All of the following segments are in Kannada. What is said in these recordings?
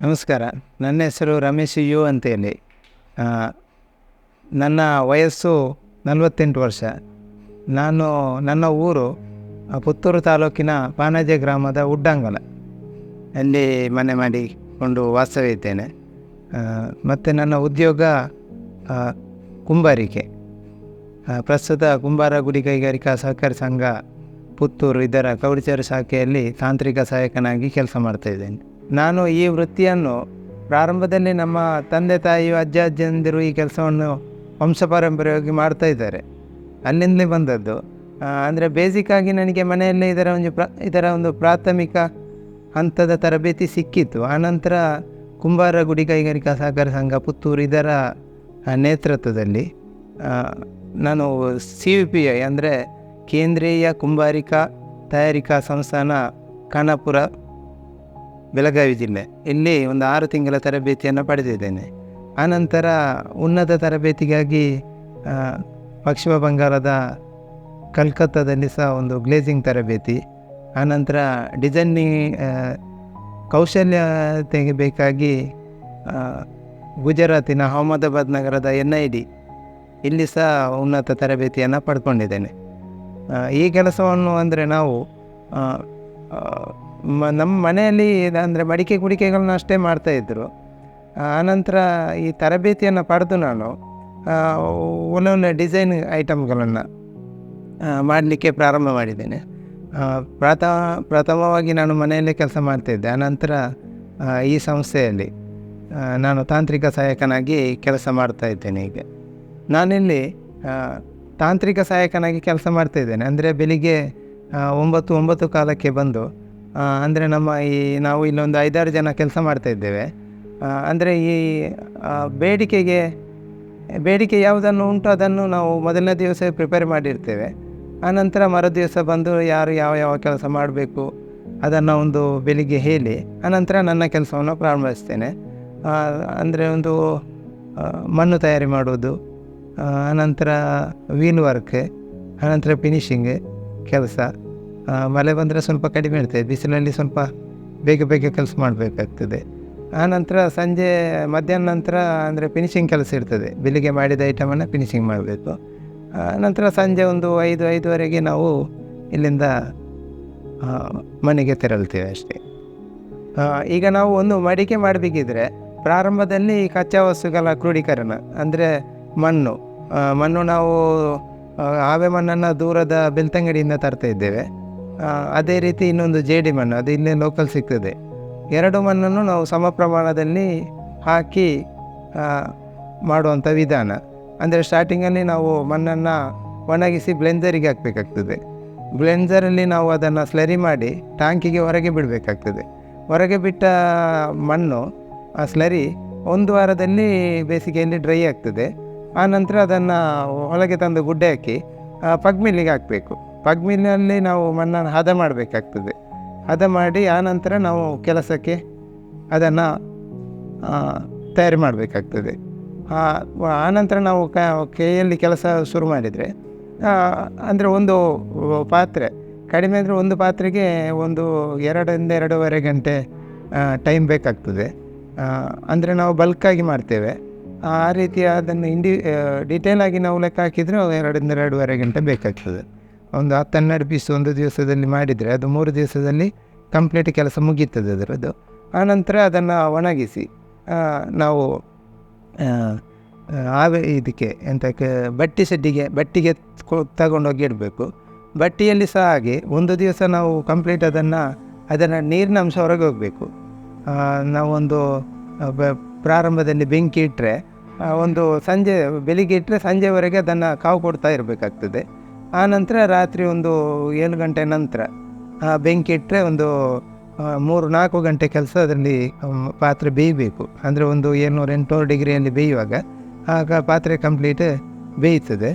ನಮಸ್ಕಾರ. ನನ್ನ ಹೆಸರು ರಮೇಶ್ ಯು ಅಂತೇಳಿ. ಆ, ನನ್ನ ವಯಸ್ಸು 48 ವರ್ಷ. ನನ್ನ ಊರು ಪುತ್ತೂರು ತಾಲೂಕಿನ ಪಾನಜೆ ಗ್ರಾಮದ ಉಡ್ಡಂಗಲ ಅಲ್ಲಿ ಮನೆ ಮಾಡಿಕೊಂಡು ವಾಸವಿದ್ದೇನೆ. ಮತ್ತು ನನ್ನ ಉದ್ಯೋಗ ಕುಂಬಾರಿಕೆ. ಪ್ರಸ್ತುತ ಕುಂಬಾರ ಗುಡಿ ಕೈಗಾರಿಕಾ ಸಹಕಾರಿ ಸಂಘ ಪುತ್ತೂರು ಇದರ ಕೌಡಿಚೇರು ಶಾಖೆಯಲ್ಲಿ ತಾಂತ್ರಿಕ ಸಹಾಯಕನಾಗಿ ಕೆಲಸ ಮಾಡ್ತಾಯಿದ್ದೇನೆ. ನಾನು ಈ ವೃತ್ತಿಯನ್ನು ಪ್ರಾರಂಭದಲ್ಲಿ ನಮ್ಮ ತಂದೆ ತಾಯಿಯು ಅಜ್ಜಂದಿರು ಈ ಕೆಲಸವನ್ನು ವಂಶಪಾರಂಪರ್ಯವಾಗಿ ಮಾಡ್ತಾಯಿದ್ದಾರೆ, ಅಲ್ಲಿಂದಲೇ ಬಂದದ್ದು. ಅಂದರೆ ಬೇಸಿಕ್ಕಾಗಿ ನನಗೆ ಮನೆಯಲ್ಲೇ ಇದರ ಒಂದು ಪ್ರಾಥಮಿಕ ಹಂತದ ತರಬೇತಿ ಸಿಕ್ಕಿತ್ತು. ಆನಂತರ ಕುಂಬಾರ ಗುಡಿ ಕೈಗಾರಿಕಾ ಸಹಕಾರಿ ಸಂಘ ಪುತ್ತೂರು ಇದರ ನೇತೃತ್ವದಲ್ಲಿ ನಾನು CVPI ಅಂದರೆ ಕೇಂದ್ರೀಯ ಕುಂಬಾರಿಕಾ ತಯಾರಿಕಾ ಸಂಸ್ಥಾನ ಖಾನಾಪುರ, ಬೆಳಗಾವಿ ಜಿಲ್ಲೆ ಇಲ್ಲಿ ಒಂದು 6 ತಿಂಗಳ ತರಬೇತಿಯನ್ನು ಪಡೆದಿದ್ದೇನೆ. ಆನಂತರ ಉನ್ನತ ತರಬೇತಿಗಾಗಿ ಪಶ್ಚಿಮ ಬಂಗಾಳದ ಕಲ್ಕತ್ತಾದಲ್ಲಿ ಸಹ ಒಂದು ಗ್ಲೇಜಿಂಗ್ ತರಬೇತಿ, ಆನಂತರ ಡಿಸೈನಿಂಗ್ ಕೌಶಲ್ಯತೆಗೆ ಬೇಕಾಗಿ ಗುಜರಾತಿನ ಅಹಮದಾಬಾದ್ ನಗರದ NID ಇಲ್ಲಿ ಸಹ ಉನ್ನತ ತರಬೇತಿಯನ್ನು ಪಡ್ಕೊಂಡಿದ್ದೇನೆ. ಈ ಕೆಲಸವನ್ನು ಅಂದರೆ ನಾವು ನಮ್ಮ ಮನೆಯಲ್ಲಿ ಅಂದರೆ ಮಡಿಕೆ ಕುಡಿಕೆಗಳನ್ನ ಅಷ್ಟೇ ಮಾಡ್ತಾಯಿದ್ರು. ಆನಂತರ ಈ ತರಬೇತಿಯನ್ನು ಪಡೆದು ನಾನು ಒಳ್ಳೊಳ್ಳೆ ಡಿಸೈನ್ ಐಟಮ್ಗಳನ್ನು ಮಾಡಲಿಕ್ಕೆ ಪ್ರಾರಂಭ ಮಾಡಿದ್ದೇನೆ. ಪ್ರಥಮವಾಗಿ ನಾನು ಮನೆಯಲ್ಲೇ ಕೆಲಸ ಮಾಡ್ತಾಯಿದ್ದೆ. ಆನಂತರ ಈ ಸಂಸ್ಥೆಯಲ್ಲಿ ನಾನು ತಾಂತ್ರಿಕ ಸಹಾಯಕನಾಗಿ ಕೆಲಸ ಮಾಡ್ತಾಯಿದ್ದೇನೆ. ಈಗ ನಾನಿಲ್ಲಿ ತಾಂತ್ರಿಕ ಸಹಾಯಕನಾಗಿ ಕೆಲಸ ಮಾಡ್ತಾಯಿದ್ದೇನೆ. ಅಂದರೆ ಬೆಳಿಗ್ಗೆ 9 ಕಾಲಕ್ಕೆ ಬಂದು, ಅಂದರೆ ನಾವು ಇಲ್ಲೊಂದು 5-6 ಜನ ಕೆಲಸ ಮಾಡ್ತಾಯಿದ್ದೇವೆ. ಅಂದರೆ ಈ ಬೇಡಿಕೆ ಯಾವುದನ್ನು ಉಂಟು ಅದನ್ನು ನಾವು ಮೊದಲನೇ ದಿವಸ ಪ್ರಿಪೇರ್ ಮಾಡಿರ್ತೇವೆ. ಆನಂತರ ಮರುದಿವಸ ಬಂದು ಯಾರು ಯಾವ ಕೆಲಸ ಮಾಡಬೇಕು ಅದನ್ನು ಒಂದು ಬೆಳಿಗ್ಗೆ ಹೇಳಿ ಆನಂತರ ನನ್ನ ಕೆಲಸವನ್ನು ಪ್ರಾರಂಭಿಸ್ತೇನೆ. ಅಂದರೆ ಒಂದು ಮಣ್ಣು ತಯಾರಿ ಮಾಡೋದು, ಆನಂತರ ವೀಲ್ ವರ್ಕ್, ಆನಂತರ ಫಿನಿಷಿಂಗ್ ಕೆಲಸ. ಮಳೆ ಬಂದರೆ ಸ್ವಲ್ಪ ಕಡಿಮೆ ಇರ್ತದೆ, ಬಿಸಿಲಲ್ಲಿ ಸ್ವಲ್ಪ ಬೇಗ ಕೆಲಸ ಮಾಡಬೇಕಾಗ್ತದೆ. ಆನಂತರ ಮಧ್ಯಾಹ್ನ ನಂತರ ಅಂದರೆ ಫಿನಿಷಿಂಗ್ ಕೆಲಸ ಇರ್ತದೆ. ಬೆಳಿಗ್ಗೆ ಮಾಡಿದ ಐಟಮನ್ನು ಫಿನಿಷಿಂಗ್ ಮಾಡಬೇಕು. ನಂತರ ಸಂಜೆ ಒಂದು 5-5:30 ನಾವು ಇಲ್ಲಿಂದ ಮನೆಗೆ ತೆರಳ್ತೇವೆ ಅಷ್ಟೇ. ಈಗ ನಾವು ಒಂದು ಮಡಿಕೆ ಮಾಡಬೇಕಿದ್ರೆ ಪ್ರಾರಂಭದಲ್ಲಿ ಕಚ್ಚಾ ವಸ್ತುಗಳ ಕ್ರೋಢೀಕರಣ ಅಂದರೆ ಮಣ್ಣು ನಾವು ಆವೆ ಮಣ್ಣನ್ನು ದೂರದ ಬೆಳ್ತಂಗಡಿಯಿಂದ ತರ್ತಾ ಇದ್ದೇವೆ. ಅದೇ ರೀತಿ ಇನ್ನೊಂದು ಜೇಡಿ ಮಣ್ಣು, ಅದು ಇಲ್ಲೇ ಲೋಕಲ್ ಸಿಗ್ತದೆ. 2 ಮಣ್ಣನ್ನು ನಾವು ಸಮ ಪ್ರಮಾಣದಲ್ಲಿ ಹಾಕಿ ಮಾಡುವಂಥ ವಿಧಾನ. ಅಂದರೆ ಸ್ಟಾರ್ಟಿಂಗಲ್ಲಿ ನಾವು ಮಣ್ಣನ್ನು ಒಣಗಿಸಿ ಬ್ಲೆಂಜರಿಗೆ ಹಾಕಬೇಕಾಗ್ತದೆ. ಬ್ಲೆಂಜರಲ್ಲಿ ನಾವು ಅದನ್ನು ಸ್ಲರಿ ಮಾಡಿ ಟ್ಯಾಂಕಿಗೆ ಹೊರಗೆ ಬಿಡಬೇಕಾಗ್ತದೆ. ಹೊರಗೆ ಬಿಟ್ಟ ಮಣ್ಣು ಆ ಸ್ಲರಿ 1 ವಾರದಲ್ಲಿ ಬೇಸಿಗೆಯಲ್ಲಿ ಡ್ರೈ ಆಗ್ತದೆ. ಆನಂತರ ಅದನ್ನು ಒಳಗೆ ತಂದು ಗುಡ್ಡೆ ಹಾಕಿ ಪಗ್ ಮಿಲ್ಲಿಗೆ ಹಾಕಬೇಕು. ಪಗ್ ಮಿಲ್ಲಿನಲ್ಲಿ ನಾವು ಮಣ್ಣನ್ನು ಹದ ಮಾಡಬೇಕಾಗ್ತದೆ. ಹದ ಮಾಡಿ ಆನಂತರ ನಾವು ಕೆಲಸಕ್ಕೆ ಅದನ್ನು ತಯಾರು ಮಾಡಬೇಕಾಗ್ತದೆ. ಆನಂತರ ನಾವು ಕೈಯಲ್ಲಿ ಕೆಲಸ ಶುರು ಮಾಡಿದರೆ ಅಂದರೆ ಒಂದು ಪಾತ್ರೆ ಕಡಿಮೆ ಅಂದರೆ ಒಂದು ಪಾತ್ರೆಗೆ ಒಂದು 2-2.5 ಗಂಟೆ ಟೈಮ್ ಬೇಕಾಗ್ತದೆ. ಅಂದರೆ ನಾವು ಬಲ್ಕಾಗಿ ಮಾಡ್ತೇವೆ. ಆ ರೀತಿ ಅದನ್ನು ಡೀಟೇಲಾಗಿ ನಾವು ಲೆಕ್ಕ ಹಾಕಿದರೆ 2-2.5 ಗಂಟೆ ಬೇಕಾಗ್ತದೆ. ಒಂದು 10-12 ಪೀಸ್ ಒಂದು ದಿವಸದಲ್ಲಿ ಮಾಡಿದರೆ ಅದು 3 ದಿವಸದಲ್ಲಿ ಕಂಪ್ಲೀಟ್ ಕೆಲಸ ಮುಗೀತದೆ ಅದರದ್ದು. ಆನಂತರ ಅದನ್ನು ಒಣಗಿಸಿ ನಾವು ಇದಕ್ಕೆ ಎಂತಕ್ಕೆ ಬಟ್ಟಿಗೆ ತಗೊಂಡೋಗಿ ಇಡಬೇಕು. ಬಟ್ಟಿಯಲ್ಲಿ ಸಹ ಹಾಗೆ ಒಂದು ದಿವಸ ನಾವು ಕಂಪ್ಲೀಟ್ ಅದನ್ನು ನೀರಿನ ಅಂಶ ಹೊರಗೆ ಹೋಗಬೇಕು. ನಾವೊಂದು ಪ್ರಾರಂಭದಲ್ಲಿ ಬೆಂಕಿ ಇಟ್ಟರೆ ಬೆಳಿಗ್ಗೆ ಇಟ್ಟರೆ ಸಂಜೆವರೆಗೆ ಅದನ್ನು ಕಾವು ಕೊಡ್ತಾ ಇರಬೇಕಾಗ್ತದೆ. ಆನಂತರ ರಾತ್ರಿ ಒಂದು 7 ಗಂಟೆ ನಂತರ ಬೆಂಕಿ ಇಟ್ಟರೆ ಒಂದು 3-4 ಗಂಟೆ ಕೆಲಸ ಅದರಲ್ಲಿ ಪಾತ್ರೆ ಬೇಯಬೇಕು. ಅಂದರೆ ಒಂದು 700-800 ಡಿಗ್ರಿಯಲ್ಲಿ ಬೇಯುವಾಗ ಆಗ ಪಾತ್ರೆ ಕಂಪ್ಲೀಟ್ ಬೇಯ್ತದೆ.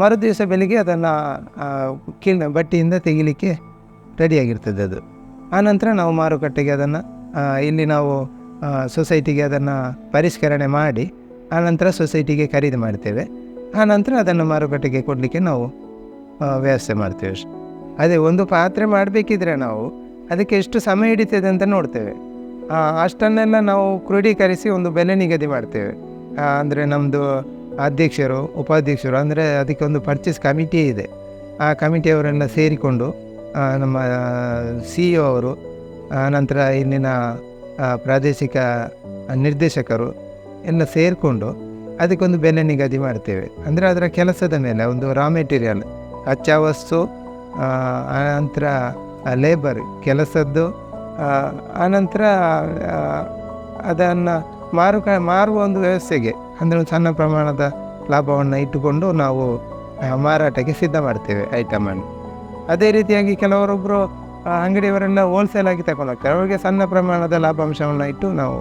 ಮರುದಿವಸ ಬೆಳಿಗ್ಗೆ ಅದನ್ನು ಬಟ್ಟಿಯಿಂದ ತೆಗಿಲಿಕ್ಕೆ ರೆಡಿಯಾಗಿರ್ತದೆ ಅದು. ಆನಂತರ ನಾವು ಮಾರುಕಟ್ಟೆಗೆ ಅದನ್ನು ಇಲ್ಲಿ ನಾವು ಸೊಸೈಟಿಗೆ ಅದನ್ನು ಪರಿಷ್ಕರಣೆ ಮಾಡಿ ಆನಂತರ ಸೊಸೈಟಿಗೆ ಖರೀದಿ ಮಾಡ್ತೇವೆ. ಆನಂತರ ಅದನ್ನು ಮಾರುಕಟ್ಟೆಗೆ ಕೊಡಲಿಕ್ಕೆ ನಾವು ವ್ಯವಸ್ಥೆ ಮಾಡ್ತೇವೆ. ಅದೇ ಒಂದು ಪಾತ್ರೆ ಮಾಡಬೇಕಿದ್ರೆ ನಾವು ಅದಕ್ಕೆ ಎಷ್ಟು ಸಮಯ ಹಿಡಿತದೆ ಅಂತ ನೋಡ್ತೇವೆ. ಅಷ್ಟನ್ನೆಲ್ಲ ನಾವು ಕ್ರೋಢೀಕರಿಸಿ ಒಂದು ಬೆಲೆ ನಿಗದಿ ಮಾಡ್ತೇವೆ. ಅಂದರೆ ನಮ್ಮದು ಅಧ್ಯಕ್ಷರು, ಉಪಾಧ್ಯಕ್ಷರು, ಅಂದರೆ ಅದಕ್ಕೆ ಒಂದು ಪರ್ಚೇಸ್ ಕಮಿಟಿ ಇದೆ. ಆ ಕಮಿಟಿಯವರೆಲ್ಲ ಸೇರಿಕೊಂಡು ನಮ್ಮ CEO ಅವರು, ನಂತರ ಇಲ್ಲಿನ ಪ್ರಾದೇಶಿಕ ನಿರ್ದೇಶಕರು ಎಲ್ಲ ಸೇರಿಕೊಂಡು ಅದಕ್ಕೊಂದು ಬೆಲೆ ನಿಗದಿ ಮಾಡ್ತೇವೆ. ಅಂದರೆ ಅದರ ಕೆಲಸದ ಮೇಲೆ ಒಂದು ರಾ ಮೆಟೀರಿಯಲ್, ಕಚ್ಚಾ ವಸ್ತು, ಆನಂತರ ಲೇಬರ್ ಕೆಲಸದ್ದು, ಆನಂತರ ಅದನ್ನು ಮಾರುವ ಒಂದು ವ್ಯವಸ್ಥೆಗೆ, ಅಂದರೆ ಒಂದು ಸಣ್ಣ ಪ್ರಮಾಣದ ಲಾಭವನ್ನು ಇಟ್ಟುಕೊಂಡು ನಾವು ಮಾರಾಟಕ್ಕೆ ಸಿದ್ಧ ಮಾಡ್ತೇವೆ ಐಟಮನ್ನು. ಅದೇ ರೀತಿಯಾಗಿ ಕೆಲವರೊಬ್ಬರು ಅಂಗಡಿಯವರೆಲ್ಲ ಹೋಲ್ಸೇಲಾಗಿ ತಗೊಂಡು ಹೋಗ್ತಾರೆ. ಅವರಿಗೆ ಸಣ್ಣ ಪ್ರಮಾಣದ ಲಾಭಾಂಶವನ್ನು ಇಟ್ಟು ನಾವು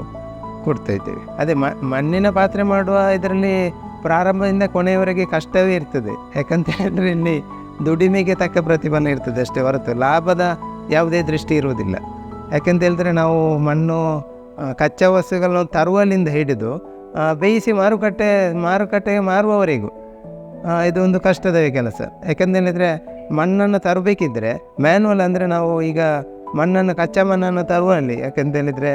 ಕೊಡ್ತಾ ಇದ್ದೇವೆ. ಅದೇ ಮಣ್ಣಿನ ಪಾತ್ರೆ ಮಾಡುವ ಇದರಲ್ಲಿ ಪ್ರಾರಂಭದಿಂದ ಕೊನೆಯವರೆಗೆ ಕಷ್ಟವೇ ಇರ್ತದೆ. ಯಾಕಂತ ಹೇಳಿದ್ರೆ ಇಲ್ಲಿ ದುಡಿಮೆಗೆ ತಕ್ಕ ಪ್ರತಿಫಲ ಇರ್ತದೆ ಅಷ್ಟೇ ಹೊರತು ಲಾಭದ ಯಾವುದೇ ದೃಷ್ಟಿ ಇರುವುದಿಲ್ಲ. ಯಾಕಂತ ಹೇಳಿದ್ರೆ ನಾವು ಮಣ್ಣು ಕಚ್ಚಾ ವಸ್ತುಗಳನ್ನು ತರುವಲ್ಲಿಂದ ಹಿಡಿದು ಬೇಯಿಸಿ ಮಾರುಕಟ್ಟೆಗೆ ಮಾರುವವರೆಗೂ ಇದೊಂದು ಕಷ್ಟದ ಕೆಲಸ. ಯಾಕಂತ ಹೇಳಿದರೆ ಮಣ್ಣನ್ನು ತರಬೇಕಿದ್ರೆ ಮ್ಯಾನ್ಯಲ್, ಅಂದರೆ ನಾವು ಈಗ ಮಣ್ಣನ್ನು ಕಚ್ಚಾ ಮಣ್ಣನ್ನು ತರುವಲ್ಲಿ ಯಾಕಂತ ಹೇಳಿದರೆ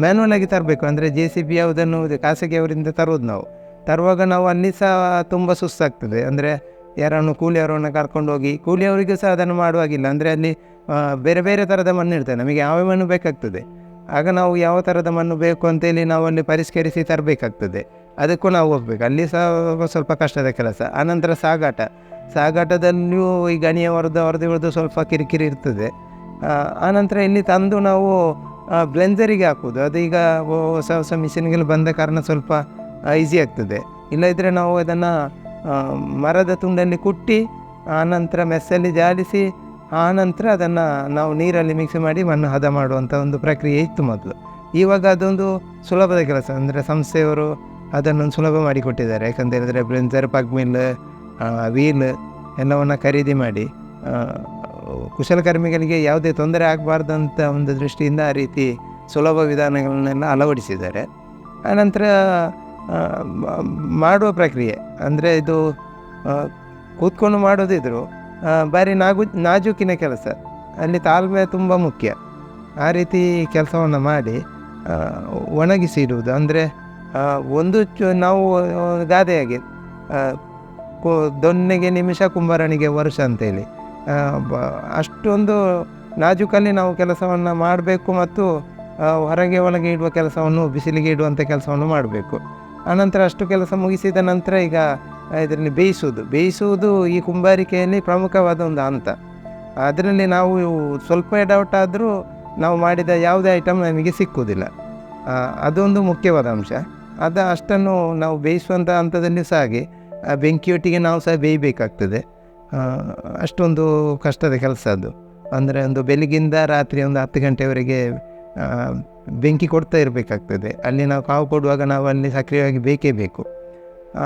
ಮ್ಯಾನ್ಯಲ್ ಆಗಿ ತರಬೇಕು. ಅಂದರೆ JCB ಯಾವುದನ್ನು ಖಾಸಗಿಯವರಿಂದ ತರುವುದು. ನಾವು ತರುವಾಗ ನಾವು ಅಲ್ಲಿ ಸಹ ತುಂಬ ಸುಸ್ತಾಗ್ತದೆ. ಅಂದರೆ ಯಾರನ್ನು ಕೂಲಿಯವರನ್ನು ಕರ್ಕೊಂಡು ಹೋಗಿ, ಕೂಲಿಯವರಿಗೂ ಸಹ ಅದನ್ನು ಮಾಡುವಾಗಿಲ್ಲ. ಅಂದರೆ ಅಲ್ಲಿ ಬೇರೆ ಬೇರೆ ಥರದ ಮಣ್ಣು ಇರ್ತದೆ, ನಮಗೆ ಯಾವ ಮಣ್ಣು ಬೇಕಾಗ್ತದೆ. ಆಗ ನಾವು ಯಾವ ಥರದ ಮಣ್ಣು ಬೇಕು ಅಂತೇಳಿ ನಾವು ಅಲ್ಲಿ ಪರಿಷ್ಕರಿಸಿ ತರಬೇಕಾಗ್ತದೆ. ಅದಕ್ಕೂ ನಾವು ಹೋಗ್ಬೇಕು, ಅಲ್ಲಿ ಸಹ ಸ್ವಲ್ಪ ಕಷ್ಟದ ಕೆಲಸ. ಆನಂತರ ಸಾಗಾಟದಲ್ಲಿಯೂ ಈ ಗಣಿಯ ಹೊರದು ಸ್ವಲ್ಪ ಕಿರಿಕಿರಿ ಇರ್ತದೆ. ಆನಂತರ ಇಲ್ಲಿ ತಂದು ನಾವು ಬ್ಲೆಂಜರಿಗೆ ಹಾಕೋದು. ಅದೀಗ ಹೊಸ ಮಿಷಿನ್ಗಳು ಬಂದ ಕಾರಣ ಸ್ವಲ್ಪ ಈಸಿ ಆಗ್ತದೆ. ಇಲ್ಲದಿದ್ದರೆ ನಾವು ಅದನ್ನು ಮರದ ತುಂಡಲ್ಲಿ ಕುಟ್ಟಿ ಆನಂತರ ಮೆಸ್ಸಲ್ಲಿ ಜಾಲಿಸಿ ಆನಂತರ ಅದನ್ನು ನಾವು ನೀರಲ್ಲಿ ಮಿಕ್ಸ್ ಮಾಡಿ ಮಣ್ಣು ಹದ ಮಾಡುವಂಥ ಒಂದು ಪ್ರಕ್ರಿಯೆ ಇತ್ತು ಮೊದಲು. ಇವಾಗ ಅದೊಂದು ಸುಲಭದ ಕೆಲಸ. ಅಂದರೆ ಸಂಸ್ಥೆಯವರು ಅದನ್ನೊಂದು ಸುಲಭ ಮಾಡಿಕೊಟ್ಟಿದ್ದಾರೆ. ಯಾಕಂತ ಹೇಳಿದರೆ ಬ್ಲೆಂಜರ್, ಪಗ್ ಮಿಲ್, ವೀಲ್ ಎಲ್ಲವನ್ನು ಖರೀದಿ ಮಾಡಿ ಕುಶಲಕರ್ಮಿಗಳಿಗೆ ಯಾವುದೇ ತೊಂದರೆ ಆಗಬಾರ್ದಂಥ ಒಂದು ದೃಷ್ಟಿಯಿಂದ ಆ ರೀತಿ ಸುಲಭ ವಿಧಾನಗಳನ್ನೆಲ್ಲ ಅಳವಡಿಸಿದ್ದಾರೆ. ಆನಂತರ ಮಾಡುವ ಪ್ರಕ್ರಿಯೆ, ಅಂದರೆ ಇದು ಕೂತ್ಕೊಂಡು ಮಾಡೋದಿದ್ರು ಭಾರಿ ನಾಜೂಕಿನ ಕೆಲಸ. ಅಲ್ಲಿ ತಾಳ್ಮೆ ತುಂಬ ಮುಖ್ಯ. ಆ ರೀತಿ ಕೆಲಸವನ್ನು ಮಾಡಿ ಒಣಗಿಸಿ ಇಡುವುದು. ಅಂದರೆ ನಾವು ಗಾದೆಯಾಗಿ ದೊನ್ನೆಗೆ ನಿಮಿಷ, ಕುಂಬಾರನಿಗೆ ವರ್ಷ ಅಂತೇಳಿ ಅಷ್ಟೊಂದು ನಾಜೂಕಲ್ಲಿ ನಾವು ಕೆಲಸವನ್ನು ಮಾಡಬೇಕು. ಮತ್ತು ಹೊರಗೆ ಒಳಗೆ ಇಡುವ ಕೆಲಸವನ್ನು, ಬಿಸಿಲಿಗೆ ಇಡುವಂಥ ಕೆಲಸವನ್ನು ಮಾಡಬೇಕು. ಆನಂತರ ಅಷ್ಟು ಕೆಲಸ ಮುಗಿಸಿದ ನಂತರ ಈಗ ಇದರಲ್ಲಿ ಬೇಯಿಸುವುದು ಈ ಕುಂಬಾರಿಕೆಯಲ್ಲಿ ಪ್ರಮುಖವಾದ ಒಂದು ಹಂತ. ಅದರಲ್ಲಿ ನಾವು ಸ್ವಲ್ಪ ಎಡವಟ್ ಆದರೂ ನಾವು ಮಾಡಿದ ಯಾವುದೇ ಐಟಮ್ ನಮಗೆ ಸಿಕ್ಕುವುದಿಲ್ಲ. ಅದೊಂದು ಮುಖ್ಯವಾದ ಅಂಶ. ಅಷ್ಟನ್ನು ನಾವು ಬೇಯಿಸುವಂಥ ಹಂತದಲ್ಲಿ ಸಹ ಹಾಗೆ ಬೆಂಕಿಯೊಟ್ಟಿಗೆ ನಾವು ಸಹ ಬೇಯಬೇಕಾಗ್ತದೆ. ಅಷ್ಟೊಂದು ಕಷ್ಟದ ಕೆಲಸ ಅದು. ಅಂದರೆ ಒಂದು ಬೆಳಗಿಂದ ರಾತ್ರಿ ಒಂದು 10 ಗಂಟೆವರೆಗೆ ಬೆಂಕಿ ಕೊಡ್ತಾ ಇರಬೇಕಾಗ್ತದೆ. ಅಲ್ಲಿ ನಾವು ಕಾವು ಕೊಡುವಾಗ ನಾವು ಅಲ್ಲಿ ಸಕ್ರಿಯವಾಗಿ ಬೇಕೇ ಬೇಕು.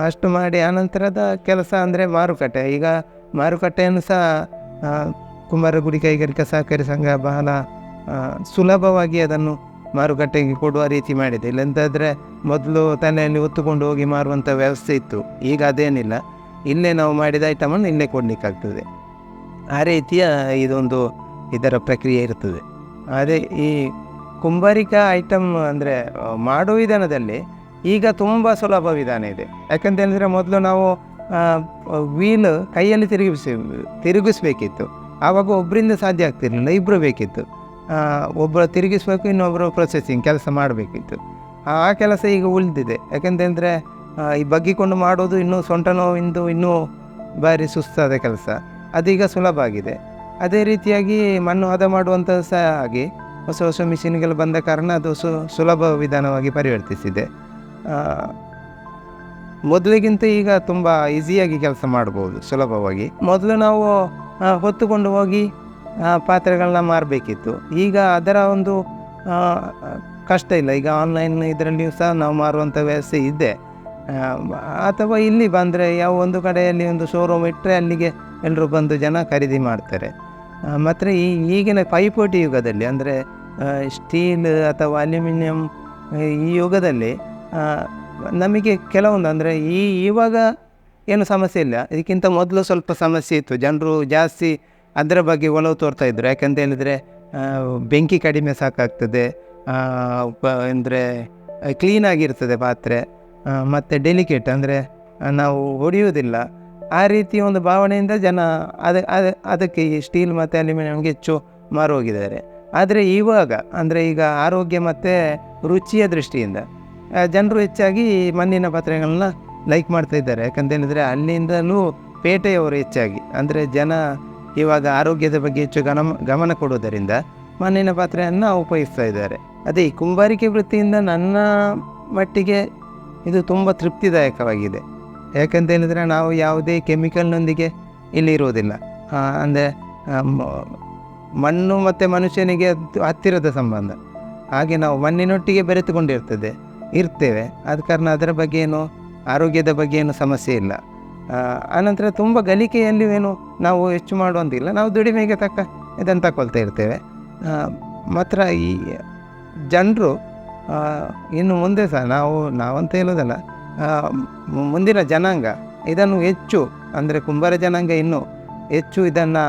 ಅಷ್ಟು ಮಾಡಿ ಆನಂತರದ ಕೆಲಸ ಅಂದರೆ ಮಾರುಕಟ್ಟೆ. ಈಗ ಮಾರುಕಟ್ಟೆಯನ್ನು ಸಹ ಕುಂಬಾರ ಗುಡಿ ಕೈಗಾರಿಕಾ ಸಹಕಾರಿ ಸಂಘ ಬಹಳ ಸುಲಭವಾಗಿ ಅದನ್ನು ಮಾರುಕಟ್ಟೆಗೆ ಕೊಡುವ ರೀತಿ ಮಾಡಿದೆ. ಇಲ್ಲಂತಾದರೆ ಮೊದಲು ತಲೆಯಲ್ಲಿ ಹೊತ್ತುಕೊಂಡು ಹೋಗಿ ಮಾರುವಂಥ ವ್ಯವಸ್ಥೆ ಇತ್ತು. ಈಗ ಅದೇನಿಲ್ಲ, ಇಲ್ಲೇ ನಾವು ಮಾಡಿದ ಐಟಮನ್ನು ಇಲ್ಲೇ ಕೊಡಲಿಕ್ಕಾಗ್ತದೆ. ಆ ರೀತಿಯ ಇದರ ಪ್ರಕ್ರಿಯೆ ಇರ್ತದೆ. ಅದೇ ಈ ಕುಂಬಾರಿಕಾ ಐಟಮ್ ಅಂದರೆ ಮಾಡೋ ವಿಧಾನದಲ್ಲಿ ಈಗ ತುಂಬ ಸುಲಭ ವಿಧಾನ ಇದೆ. ಯಾಕಂತ ಹೇಳಿದರೆ ಮೊದಲು ನಾವು ವೀಲ್ ಕೈಯಲ್ಲಿ ತಿರುಗಿಸ್ಬೇಕಿತ್ತು. ಆವಾಗ ಒಬ್ಬರಿಂದ ಸಾಧ್ಯ ಆಗ್ತಿರಲಿಲ್ಲ, ಇಬ್ಬರು ಬೇಕಿತ್ತು. ಒಬ್ಬರು ತಿರುಗಿಸ್ಬೇಕು, ಇನ್ನೊಬ್ಬರು ಪ್ರೊಸೆಸಿಂಗ್ ಕೆಲಸ ಮಾಡಬೇಕಿತ್ತು. ಆ ಕೆಲಸ ಈಗ ಉಳಿದಿದೆ. ಯಾಕೆಂತಂದರೆ ಈ ಬಗ್ಗಿಕೊಂಡು ಮಾಡೋದು ಇನ್ನೂ ಸೊಂಟ ನೋವಿಂದು ಇನ್ನೂ ಭಾರಿ ಸುಸ್ತಾದ ಕೆಲಸ. ಅದೀಗ ಸುಲಭ ಆಗಿದೆ. ಅದೇ ರೀತಿಯಾಗಿ ಮಣ್ಣು ಹದ ಮಾಡುವಂಥದ್ದು ಸಹ ಹಾಗೆ ಹೊಸ ಮಿಷಿನ್ಗಳು ಬಂದ ಕಾರಣ ಅದು ಸುಲಭ ವಿಧಾನವಾಗಿ ಪರಿವರ್ತಿಸಿದೆ. ಮೊದಲಿಗಿಂತ ಈಗ ತುಂಬ ಈಸಿಯಾಗಿ ಕೆಲಸ ಮಾಡ್ಬೋದು, ಸುಲಭವಾಗಿ. ಮೊದಲು ನಾವು ಹೊತ್ತುಕೊಂಡು ಹೋಗಿ ಪಾತ್ರೆಗಳನ್ನ ಮಾರಬೇಕಿತ್ತು. ಈಗ ಅದರ ಒಂದು ಕಷ್ಟ ಇಲ್ಲ. ಈಗ ಆನ್ಲೈನ್ ಇದರಲ್ಲಿಯೂ ಸಹ ನಾವು ಮಾರುವಂಥ ವ್ಯವಸ್ಥೆ ಇದೆ. ಅಥವಾ ಇಲ್ಲಿ ಬಂದರೆ ಯಾವ ಒಂದು ಕಡೆಯಲ್ಲಿ ಒಂದು ಶೋರೂಮ್ ಇಟ್ಟರೆ ಅಲ್ಲಿಗೆ ಎಲ್ಲರೂ ಬಂದು ಜನ ಖರೀದಿ ಮಾಡ್ತಾರೆ. ಮತ್ತು ಈಗಿನ ಪೈಪೋಟಿ ಯುಗದಲ್ಲಿ, ಅಂದರೆ ಸ್ಟೀಲ್ ಅಥವಾ ಅಲ್ಯೂಮಿನಿಯಂ ಈ ಯುಗದಲ್ಲಿ ನಮಗೆ ಕೆಲವೊಂದು, ಅಂದರೆ ಇವಾಗ ಏನು ಸಮಸ್ಯೆ ಇಲ್ಲ. ಇದಕ್ಕಿಂತ ಮೊದಲು ಸ್ವಲ್ಪ ಸಮಸ್ಯೆ ಇತ್ತು. ಜನರು ಜಾಸ್ತಿ ಅದರ ಬಗ್ಗೆ ಒಲವು ತೋರ್ತಾ ಇದ್ದರು. ಯಾಕಂತ ಹೇಳಿದರೆ ಬೆಂಕಿ ಕಡಿಮೆ ಸಾಕಾಗ್ತದೆ, ಅಂದರೆ ಕ್ಲೀನಾಗಿರ್ತದೆ ಪಾತ್ರೆ, ಮತ್ತು ಡೆಲಿಕೇಟ್ ಅಂದರೆ ನಾವು ಹೊಡೆಯುವುದಿಲ್ಲ. ಆ ರೀತಿಯ ಒಂದು ಭಾವನೆಯಿಂದ ಜನ ಅದಕ್ಕೆ ಈ ಸ್ಟೀಲ್ ಮತ್ತು ಅಲ್ಯೂಮಿನಿಯಂಗೆ ಹೆಚ್ಚು ಮಾರೋಗಿದ್ದಾರೆ. ಆದರೆ ಇವಾಗ ಅಂದರೆ ಈಗ ಆರೋಗ್ಯ ಮತ್ತು ರುಚಿಯ ದೃಷ್ಟಿಯಿಂದ ಜನರು ಹೆಚ್ಚಾಗಿ ಮಣ್ಣಿನ ಪಾತ್ರೆಗಳನ್ನ ಲೈಕ್ ಮಾಡ್ತಾ ಇದ್ದಾರೆ. ಯಾಕಂತೇಳಿದರೆ ಅಲ್ಲಿಂದಲೂ ಪೇಟೆಯವರು ಹೆಚ್ಚಾಗಿ ಅಂದರೆ ಜನ ಇವಾಗ ಆರೋಗ್ಯದ ಬಗ್ಗೆ ಹೆಚ್ಚು ಗಮನ ಕೊಡುವುದರಿಂದ ಮಣ್ಣಿನ ಪಾತ್ರೆಯನ್ನು ಉಪಯೋಗಿಸ್ತಾ ಇದ್ದಾರೆ. ಅದೇ ಈ ಕುಂಬಾರಿಕೆ ವೃತ್ತಿಯಿಂದ ನನ್ನ ಮಟ್ಟಿಗೆ ಇದು ತುಂಬ ತೃಪ್ತಿದಾಯಕವಾಗಿದೆ. ಯಾಕಂತೇಳಿದರೆ ನಾವು ಯಾವುದೇ ಕೆಮಿಕಲ್ನೊಂದಿಗೆ ಇಲ್ಲಿ ಇರುವುದಿಲ್ಲ. ಅಂದರೆ ಮಣ್ಣು ಮತ್ತು ಮನುಷ್ಯನಿಗೆ ಹತ್ತಿರದ ಸಂಬಂಧ. ಹಾಗೆ ನಾವು ಮಣ್ಣಿನೊಟ್ಟಿಗೆ ಇರ್ತೇವೆ. ಆದ ಕಾರಣ ಅದರ ಬಗ್ಗೆ ಏನು ಆರೋಗ್ಯದ ಬಗ್ಗೆ ಏನು ಸಮಸ್ಯೆ ಇಲ್ಲ. ಆನಂತರ ತುಂಬ ಗಳಿಕೆಯಲ್ಲಿ ಏನು ನಾವು ಹೆಚ್ಚು ಮಾಡುವಂತಿಲ್ಲ. ನಾವು ದುಡಿಮೆಗೆ ತಕ್ಕ ಇದನ್ನು ತಗೊಳ್ತಾ ಇರ್ತೇವೆ. ಮಾತ್ರ ಈ ಜನರು ಇನ್ನು ಮುಂದೆ ಸಹ ನಾವಂತ ಹೇಳೋದಲ್ಲ, ಮುಂದಿನ ಜನಾಂಗ ಇದನ್ನು ಹೆಚ್ಚು ಅಂದರೆ ಕುಂಬಾರ ಜನಾಂಗ ಇನ್ನೂ ಹೆಚ್ಚು ಇದನ್ನು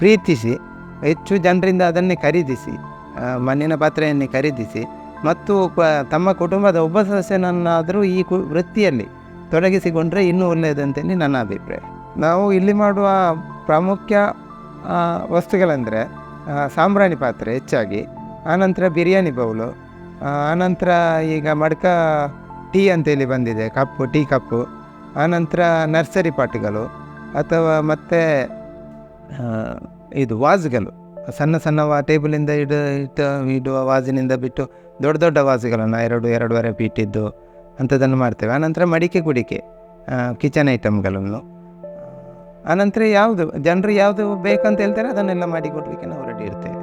ಪ್ರೀತಿಸಿ ಹೆಚ್ಚು ಜನರಿಂದ ಅದನ್ನೇ ಖರೀದಿಸಿ ಮಣ್ಣಿನ ಪಾತ್ರೆಯನ್ನೇ ಖರೀದಿಸಿ ಮತ್ತು ತಮ್ಮ ಕುಟುಂಬದ ಒಬ್ಬ ಸದಸ್ಯನನ್ನಾದರೂ ಈ ವೃತ್ತಿಯಲ್ಲಿ ತೊಡಗಿಸಿಕೊಂಡ್ರೆ ಇನ್ನೂ ಒಳ್ಳೆಯದಂತೇಳಿ ನನ್ನ ಅಭಿಪ್ರಾಯ. ನಾವು ಇಲ್ಲಿ ಮಾಡುವ ಪ್ರಾಮುಖ್ಯ ವಸ್ತುಗಳೆಂದರೆ ಸಾಂಬ್ರಾಣಿ ಪಾತ್ರೆ ಹೆಚ್ಚಾಗಿ, ಆನಂತರ ಬಿರಿಯಾನಿ ಬೌಲು, ಆನಂತರ ಈಗ ಮಡ್ಕ ಟೀ ಅಂತೇಳಿ ಬಂದಿದೆ ಟೀ ಕಪ್ಪು, ಆನಂತರ ನರ್ಸರಿ ಪಾಟ್ಗಳು ಅಥವಾ ಮತ್ತು ಇದು ವಾಜ್ಗಳು, ಸಣ್ಣ ಟೇಬಲಿಂದ ಇಡುವ ವಾಜಿನಿಂದ ಬಿಟ್ಟು ದೊಡ್ಡ ದೊಡ್ಡ ವಾಜುಗಳನ್ನು 2-2.5 ಫೀಟಿದ್ದು ಅಂಥದ್ದನ್ನು ಮಾಡ್ತೇವೆ. ಆನಂತರ ಮಡಿಕೆ ಕುಡಿಕೆ ಕಿಚನ್ ಐಟಮ್ಗಳನ್ನು, ಆನಂತರ ಜನರು ಯಾವುದು ಬೇಕಂತ ಹೇಳ್ತಾರೆ ಅದನ್ನೆಲ್ಲ ಮಾಡಿ ಕೊಡಲಿಕ್ಕೆ ನಾವು ರೆಡಿ ಇರ್ತೇವೆ.